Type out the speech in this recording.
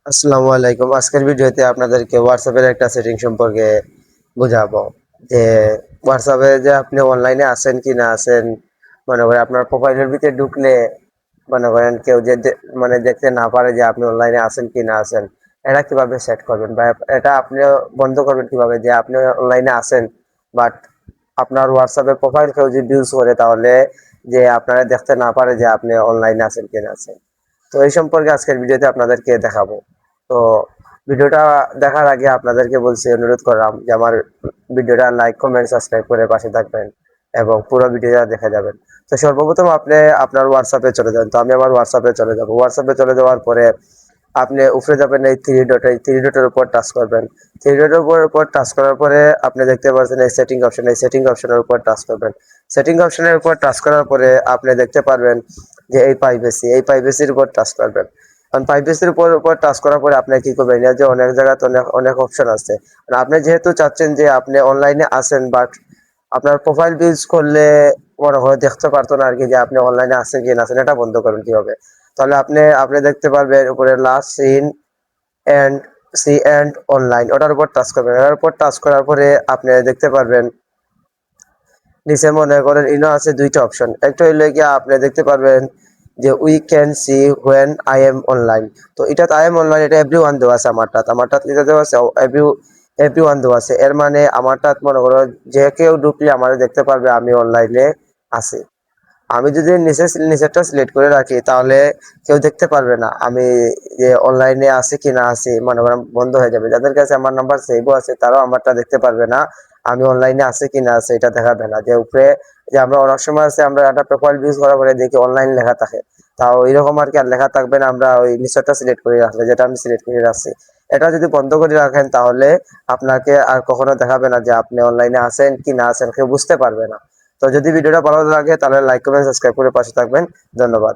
আসসালামু আলাইকুম। আজকের ভিডিওতে আপনাদেরকে হোয়াটসঅ্যাপের একটা সেটিং সম্পর্কে বুঝাবো। যে হোয়াটসঅ্যাপে যে আপনি অনলাইনে আছেন কি না আছেন, মনে করেন আপনার প্রোফাইলের ভিতরে ঢুকলে মনে করেন কেউ যে মানে দেখতে না পারে যে আপনি অনলাইনে আছেন কি না আছেন, এটা কিভাবে সেট করবেন বা এটা আপনি বন্ধ করবেন কিভাবে যে আপনি অনলাইনে আছেন বাট আপনার হোয়াটসঅ্যাপের প্রোফাইল কেউ যদি ইউজ করে তাহলে যে আপনারা দেখতে না পারে যে আপনি অনলাইনে আছেন কি না আছেন। তো এই সম্পর্কে আজকের ভিডিওতে আপনাদেরকে দেখাবো। তো ভিডিওটা দেখার আগে আপনাদেরকে বলছি, অনুরোধ করলাম যে আমার ভিডিওটা লাইক কমেন্ট সাবস্ক্রাইব করে পাশে থাকবেন এবং পুরো ভিডিওটা দেখে যাবেন। তো সর্বপ্রথম আপনি আপনার হোয়াটসঅ্যাপে চলে যান। তো আমি আমার হোয়াটসঅ্যাপে চলে যাব। হোয়াটসঅ্যাপে চলে যাওয়ার পরে আপনি উপরে যাবেন, এই থ্রি ডটের উপর টাচ করবেন। থ্রি ডটের উপর টাচ করার পরে আপনি দেখতে পাচ্ছেন এই সেটিং অপশন, এই সেটিং অপশনের উপর টাচ করবেন। সেটিং অপশনের উপর টাচ করার পরে আপনি দেখতে পারবেন যে এই প্রাইভেসির উপর টাচ করবেন। কারণ প্রাইভেসির উপর টাচ করার পরে আপনি কি করবেন, এই যে অনেক জায়গাতে অনেক অনেক অপশন আছে। মানে আপনি যেহেতু চাচ্ছেন যে আপনি অনলাইনে আছেন বাট আপনার প্রোফাইল ইউজ করলে মনে হয় দেখতে পারতো না আর কি যে আপনি অনলাইনে আছেন কি না আছেন, এটা বন্ধ করবেন কিভাবে। তাহলে আপনি আপনি দেখতে পারবেন উপরে লাস্ট সিন এন্ড সি এন্ড অনলাইন, ওটার উপর টাচ করবেন। ওটার উপর টাচ করার পরে আপনি দেখতে পারবেন নিচে মনে করেন ইনো আছে দুইটা অপশন। একটা হইলে গিয়ে আপনি দেখতে পারবেন যে we can see when I am online. তো এটা আই এম অনলাইন, এটা এভরি ওয়ান দেওয়া আছে। আমারটাত এটা দেওয়া আছে এভরি ওয়ান দেওয়া আছে। এর মানে আমারটাত মনে করো যে কেউ ঢুকলে আমার দেখতে পারবে আমি অনলাইনে আছি। আমি যদি নিচেরটা সিলেক্ট করে রাখি তাহলে কেউ দেখতে পারবে না আমি যে অনলাইনে আছি কি না আছি, মনে করেন বন্ধ হয়ে যাবে। যাদের কাছে আমার নাম্বার সেভও আছে তারাও আমারটা দেখতে পারবে না, আমি অনলাইনে আছে কি না আছে এটা দেখাবে না। যে উপরে যে আমরা অনেক সময় আছে আমরা একটা প্রোফাইল ইউজ করার পরে দেখি অনলাইন লেখা থাকে, তাও এরকম আর কি আর লেখা থাকবে না। আমরা ওই নিচেরটা সিলেক্ট করে রাখলে, যেটা আমি সিলেক্ট করে রাখছি, এটা যদি বন্ধ করে রাখেন তাহলে আপনাকে আর কখনো দেখাবে না যে আপনি অনলাইনে আছেন কি না আছেন, কেউ বুঝতে পারবে না। তো যদি ভিডিওটা ভালো লাগে তাহলে লাইক কমেন্ট সাবস্ক্রাইব করে পাশে থাকবেন। ধন্যবাদ।